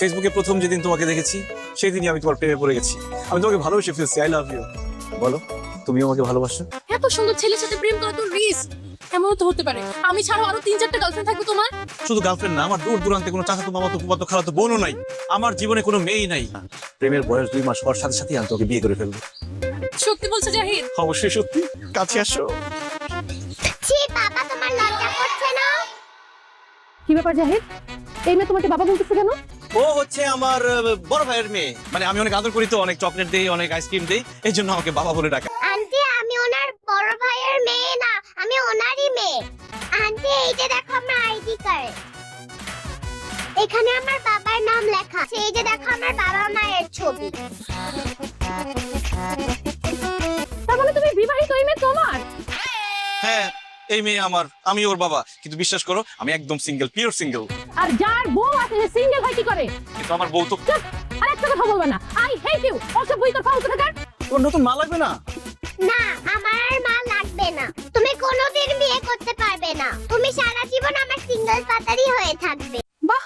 ফেসবুকে প্রথম যেদিন তোমাকে দেখেছি সেই দিনই আমি তোমার প্রেমে পড়ে গেছি। আমি তোমাকে ভালোবেসে ফেলছি। I love you. বলো, তুমি আমাকে ভালোবাসো? এত সুন্দর ছেলের সাথে প্রেম করা তো রিস্ক। এমনও তো হতে পারে আমি ছাড়াও আরো 3-4টা গার্লফ্রেন্ড থাকবে তোমার। শুধু গার্লফ্রেন্ড না, আমার দূর দূরান্তে কোনো চাচাতো মামাতো ফুফাতো খালাতো বোনও নাই। আমার জীবনে কোনো মেয়েই নাই। প্রেমের বয়স 2 মাস হওয়ার সাথে সাথে আমি তোকে বিয়ে করে ফেলবো। সত্যি বলছো জাহিদ? অবশ্যই সত্যি। কাছে আসো। ছি বাবা, তোমার লজ্জা করছে না? কি ব্যাপার জাহিদ, এই মেয়ে তোমাকে বাবা বলতেছে কেন? ও হচ্ছে আমার বড় ভাইয়ের মেয়ে। মানে আমি অনেক আদর করি তো, অনেক চকলেট দেই, অনেক আইসক্রিম দেই, এই জন্য আমাকে বাবা বলে ডাকে। আন্টি, আমি ওনার বড় ভাইয়ের মেয়ে না, আমি ওনারই মেয়ে। আন্টি, এই যে দেখো আমার আইডি কার্ড, এখানে আমার বাবার নাম লেখা আছে। এই যে দেখো আমার বাবা মায়ের ছবি। তার মানে তুমি বিবাহিত? এই মেয়ে তোমার? হ্যাঁ, এই মেয়ে আমার, আমি ওর বাবা। কিন্তু বিশ্বাস করো, আমি একদম সিঙ্গেল, পিওর সিঙ্গেল। আর যার বউ আছে সে সিঙ্গেল হয় কি করে? কিন্তু আমার বউ তো। আর একটা কথা বলবা না, আই হেট ইউ। অসব বই তো ফালতু থাকার। তোর নতুন মা লাগবে না? না, আমার আর মা লাগবে না। তুমি কোনোদিন বিয়ে করতে পারবে না। তুমি সারা জীবন আমার সিঙ্গেল পাতারই হয়ে থাকবে। বাহ,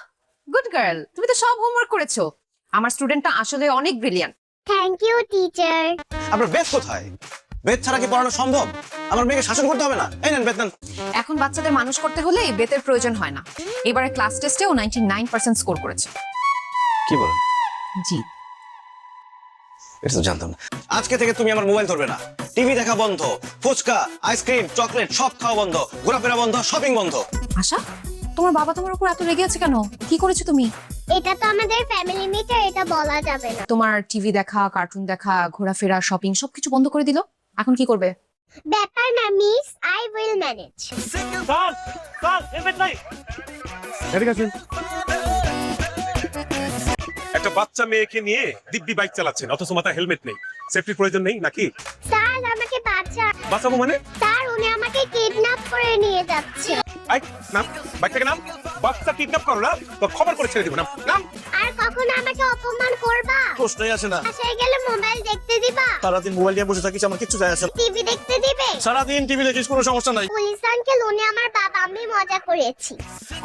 গুড গার্ল, তুমি তো সব হোমওয়ার্ক করেছো। আমার স্টুডেন্টটা আসলে অনেক ব্রিলিয়ান্ট। Thank you teacher. আপনার বেদ কোথায়? বেদ ছাড়া কি পড়ানো সম্ভব? আমার মেয়েকে শাসন করতে হবে না? এই নেন বেদ নেন। এখন বাচ্চাদের মানুষ করতে হলে এই বেতের প্রয়োজন হয় না। এবারে ক্লাস টেস্টেও 99% স্কোর করেছে। কি বলেন? জি। এটা তো জানতাম না। আজকে থেকে তুমি আমার মোবাইল ধরবে না। টিভি দেখা বন্ধ, ফুচকা, আইসক্রিম, চকলেট সব খাওয়া বন্ধ, ঘোরাফেরা বন্ধ, শপিং বন্ধ। আশা, তোমার বাবা তোমার উপর এত রেগে আছে কেন? কি করেছো তুমি? এটা তো আমাদের ফ্যামিলি মিটার, এটা বলা যাবে না। তোমার টিভি দেখা, কার্টুন দেখা, ঘোরাফেরা, শপিং সবকিছু বন্ধ করে দিল। এখন কি করবে? ব্যাপার না মিস, আই উইল ম্যানেজ। একটা বাচ্চা মেয়েকে নিয়ে দিব্যি বাইক চালাচ্ছেন, অথচ মাথায় হেলমেট নেই। সেফটির প্রয়োজন নেই নাকি? স্যার, আমাকে বাঁচাবো মানে? স্যার, উনি আমাকে কিডন্যাপ করে নিয়ে যাচ্ছে। আই নাম, বাইক থেকে নাম। বাচ্চা কিডন্যাপ করো না তো খবর করে ছেড়ে দিব। নাম নাম। আর কখনো আমাকে অপমান করবা? প্রশ্নই আসে না। বাসায় গেলে মোবাইল দেখতে দিবা? সারাদিন মোবাইল নিয়ে বসে থাকিস, আমার কিচ্ছু যায় আসে না। টিভি দেখতে দিবে? সারাদিন টিভি দেখিস, কোনো সমস্যা নাই। পুলিশ আঙ্কেল, উনি আমার বাবা, আমি মজা করেছি।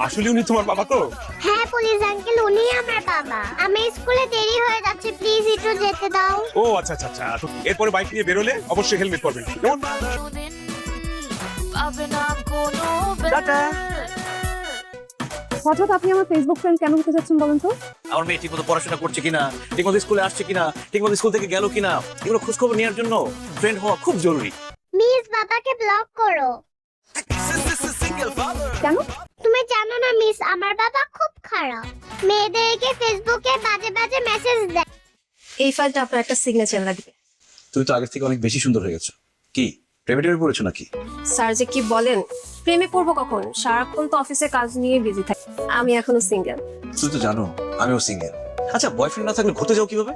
আসলে উনি তোমার বাবা তো? হ্যাঁ পুলিশ আঙ্কেল, উনি আমার বাবা। আমি স্কুলে দেরি হয়ে যাচ্ছে, প্লিজ একটু যেতে দাও। ও আচ্ছা আচ্ছা আচ্ছা। তো এরপরে বাইক নিয়ে বেরোলে অবশ্যই হেলমেট পরবেন। কেমন? হঠাৎ আপনি আমার ফেসবুক ফ্রেন্ড কেন হতে যাচ্ছেন বলেন তো? আমার মেয়ে ঠিকমতো পড়াশোনা করছে কিনা, ঠিকমতো স্কুলে আসছে কিনা, ঠিকমতো স্কুল থেকে গেল কিনা, এগুলো খোঁজ খবর নেওয়ার জন্য ফ্রেন্ড হওয়া খুব জরুরি। মিস, বাবাকে ব্লক করো। কেন? তুমি জানো না মিস, আমার বাবা খুব খারাপ। মেয়েদেরকে ফেসবুকে বাজে বাজে মেসেজ দেয়। এই ফাইলটা আপনার একটা সিগনেচার লাগবে। তুমি তো আগের থেকে অনেক বেশি সুন্দর হয়ে গেছো। কি প্রেমে টেমে পড়েছো নাকি? স্যার যে কি বলেন, প্রেমে পড়বো কখন? সারাক্ষণ তো অফিসে কাজ নিয়ে বিজি থাকি। আমি এখনো সিঙ্গেল। তুমি তো জানো আমিও সিঙ্গেল। আচ্ছা, বয়ফ্রেন্ড না থাকলে ঘুরতে যাও কিভাবে?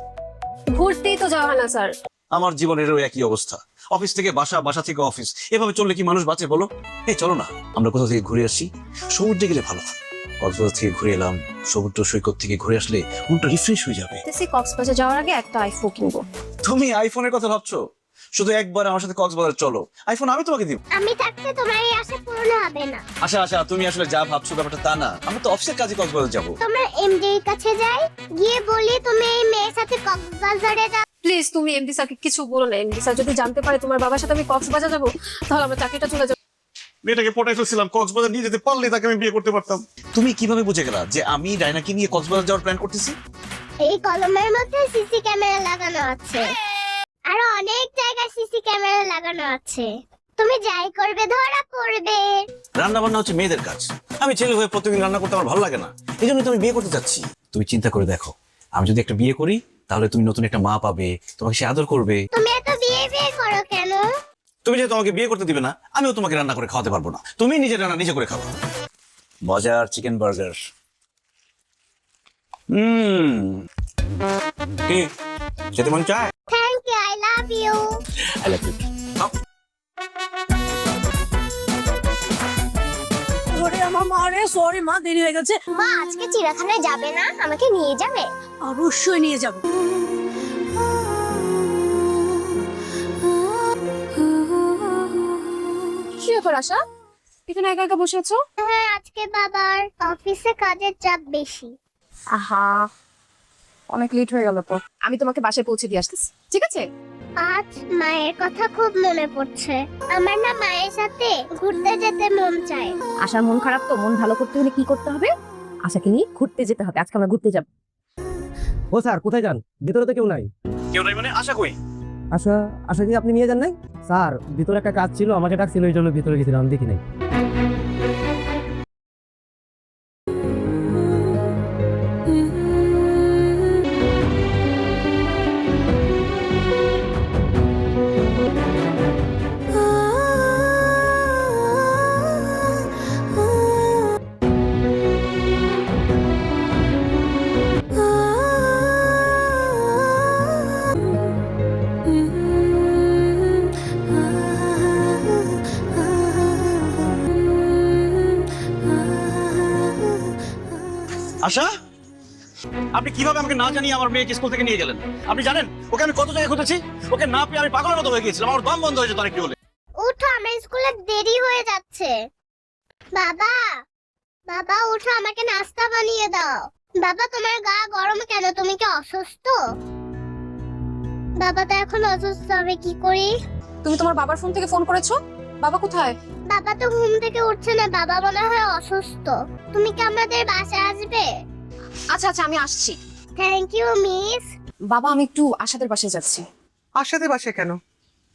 ঘুরতেই তো যাওয়া হয় না স্যার। আমার জীবনেরও একই অবস্থা। অফিস থেকে বাসা, বাসা থেকে অফিস, এভাবে চললে কি মানুষ বাঁচে বলো? এই চলো না, আমরা কোথাও থেকে ঘুরে আসি। সমুদ্রে গেলে ভালো হয়। কক্সবাজার থেকে ঘুরে এলাম, সমুদ্র সৈকত থেকে ঘুরে আসলে মনটা রিফ্রেশ হয়ে যাবে। কক্সবাজার যাওয়ার আগে একটা আইফোন কিনবো। তুমি আইফোনের কথা ভাবছো? শুধু একবার আমার সাথে কক্সবাজার চলো, আইফোন আমি তোমাকে দিব। আমি থাকতে তোমার এই আশা পূরণ হবে না। আচ্ছা আচ্ছা, তুমি আসলে যা ভাবছো ব্যাপারটা তা না। আমি তো অফিসের কাজে কক্সবাজার যাবো। তোমার এমডির কাছে যাই, গিয়ে বলি তুমি এই মেয়ের সাথে কক্সবাজারে যাও। প্লিজ তুমি এমডি স্যারকে কিছু বলো না। এমডি স্যার যদি জানতে পারে তোমার বাবার সাথে আমি কক্সবাজার যাবো, তাহলে আমার চাকরিটা চলে যাবে। মেয়েটাকে পটাই ফেলছিলাম, কক্সবাজার নিয়ে যেতে পারলে তাকে আমি বিয়ে করতে পারতাম। তুমি কিভাবে বুঝে গেলা যে আমি ডাইনাকে নিয়ে কক্সবাজার যাওয়ার প্ল্যান করতেছি? এই কলমের মধ্যে সিসি ক্যামেরা লাগানো আছে, আর অনেক জায়গায় সিসি ক্যামেরা লাগানো আছে। তুমি যাই করবে ধরা পড়বে। রান্না বান্না হচ্ছে মেয়েদের কাজ। আমি ছেলে হয়ে প্রতিদিন রান্না করতে আমার ভালো লাগে না, এই জন্য তুমি বিয়ে করতে চাচ্ছি। তুমি চিন্তা করে দেখো, আমি যদি একটা বিয়ে করি তাহলে তুমি নতুন একটা মা পাবে, তোমাকে সে আদর করবে। তুমি এত বিয়ে করো কেন? তুমি যেহেতু আমাকে বিয়ে করতে দিবে না, আমিও তোমাকে রান্না করে খাওয়াতে পারবো না। তুমি নিজের রান্না নিজে করে খাবো। মজার চিকেন বার্গার। কি খেতে মন চায়? Thank you, I love you. I love you. আমার মা রে, সরি মা, দেরি হয়ে গেছে। মা, আজকে চিড়িয়াখানায় যাবে না? আমাকে নিয়ে যাবে? অবশ্যই নিয়ে যাব। কি ব্যাপার আশা, এখানে একা একা বসে আছো? হ্যাঁ, আজকে বাবার অফিসে কাজের চাপ বেশি। আহা, অনেক লেট হয়ে গেল তো। আমি তোমাকে বাসায় পৌঁছে দিয়ে আসতেছি, ঠিক আছে? আজ মায়ের কথা খুব মনে পড়ছে। আমার না মায়ের সাথে ঘুরতে যেতে মন চায়। আশার মন খারাপ তো, মন ভালো করতে হলে কি করতে হবে? আশাকে নিয়ে ঘুরতে যেতে হবে। আজকে আমরা ঘুরতে যাব। ও স্যার, কোথায় যান? ভিতরে তো কেউ নাই। কেউ নাই মানে? আশা কই? আশা কি আপনি নিয়ে যান নাই? স্যার, ভিতরে একটা কাজ ছিল, আমাকে ডাকছিল, এই জন্য ভিতরে গেছিলাম, দেখি নাই। আশা, আপনি কিভাবে আমাকে না জানিয়ে আমার মেয়েকে স্কুল থেকে নিয়ে গেলেন? আপনি জানেন ওকে আমি কত জায়গায় খুঁজেছি? ওকে না পেয়ে আমি পাগলের মতো হয়ে গিয়েছিলাম, আমার দম বন্ধ হয়ে যেত অনেকটি হলে। উঠো, আমার স্কুলে দেরি হয়ে যাচ্ছে। বাবা, বাবা উঠো, আমাকে নাস্তা বানিয়ে দাও। বাবা, তোমার গা গরম কেন? তুমি কি অসুস্থ? বাবা তো এখন অসুস্থ, হবে কি করি? তুমি তোমার বাবার ফোন থেকে ফোন করেছো? বাবা কোথায়? বাবা তো ঘুম থেকে উঠছে না, বাবা মনে হয় অসুস্থ। তুমি কি আমাদের বাসায় আসবে? আচ্ছা আচ্ছা, আমি আসছি। Thank you miss. বাবা, আমি একটু আশাদের বাসায় যাচ্ছি। আশাদের বাসায় কেন?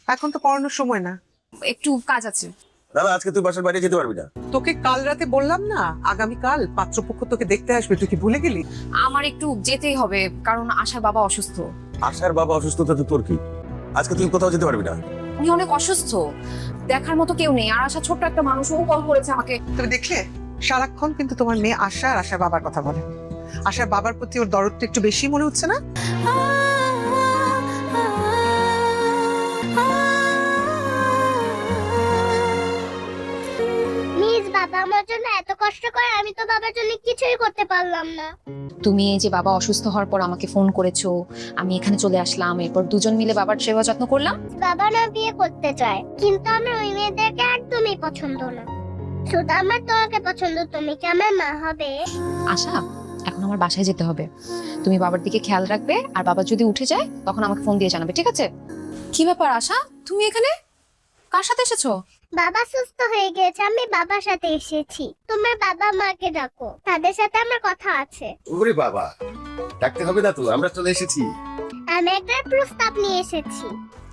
এখন তো পড়ানোর সময় না। একটু কাজ আছে। দাদা, আজকে তুই বাসার বাইরে যেতে পারবি না। তোকে কাল রাতে বললাম না, আগামীকাল পাত্রপক্ষ তোকে দেখতে আসবে, তুই কি ভুলে গেলি? আমার একটু যেতেই হবে, কারণ আশার বাবা অসুস্থ। আশার বাবা অসুস্থতা তো তোর কি? আজকে তুই কোথাও যেতে পারবি না। উনি অনেক অসুস্থ, দেখার মতো কেউ নেই। আর আশা ছোট্ট একটা মানুষ, ও কল করেছে আমাকে। তুমি দেখলে সারাক্ষণ কিন্তু তোমার মেয়ে আশা আর আশার বাবার কথা বলে। আশার বাবার প্রতি ওর দরদটা একটু বেশি মনে হচ্ছে না? মিস, বাবা আমার জন্য এত কষ্ট করে, আমি তো বাবার জন্য কিছুই করতে পারলাম না। তুমি এই যে বাবা অসুস্থ হওয়ার পর আমাকে ফোন করেছো, আমি এখানে চলে আসলাম, এরপর দুজন মিলে বাবার সেবা যত্ন করলাম। বাবা না বিয়ে করতে চায়, কিন্তু আমার ওই মেয়েদেরকে একদমই পছন্দ না। শুধু আমার তোমাকে পছন্দ। তুমি কি আমার মা হবে? আশা, এখন আমার বাসায় যেতে হবে। তুমি বাবার দিকে খেয়াল রাখবে, আর বাবা যদি উঠে যায় তখন আমাকে ফোন দিয়ে জানাবে, ঠিক আছে? কি ব্যাপার আশা, তুমি এখানে কার সাথে এসেছো? বাবা সুস্থ হয়ে গেছে, আমি বাবার সাথে এসেছি। তোমার বাবা মাকে ডাকো, তাদের সাথে আমার কথা আছে। ওরে বাবা, ডাকতে হবে না তো, আমরা চলে এসেছি। আমি একটা প্রস্তাব নিয়ে এসেছি।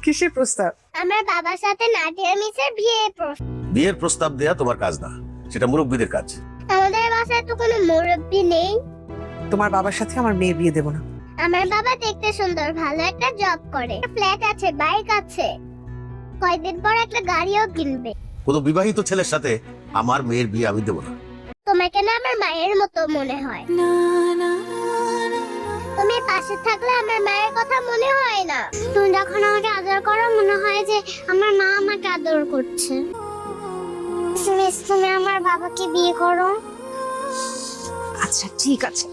কিসের প্রস্তাব? আমার বাবার সাথে নাদিয়া মিসের বিয়ের প্রস্তাব। বিয়ের প্রস্তাব দেয়া তোমার কাজ না, সেটা মুরব্বীদের কাজ। আমাদের বাসায় তো কোনো মুরব্বি নেই। তোমার বাবার সাথে আমার মেয়ে বিয়ে দেবো না। আমার বাবা দেখতে সুন্দর, ভালো একটা জব করে, ফ্ল্যাট আছে, বাইক আছে, কয়দিন পর একটা গাড়িও কিনবে। কোনো বিবাহিত ছেলের সাথে আমার মেয়ের বিয়ে আমি দেবো না। তোমাকে না আমার মায়ের মতো মনে হয়। তুমি পাশে থাকলে আমার মায়ের কথা মনে হয় না। তুমি যখন আমাকে আদর করো, মনে হয় যে আমার মা আমাকে আদর করছে। মিস, তুমি আমার বাবাকে বিয়ে করো। আচ্ছা ঠিক আছে।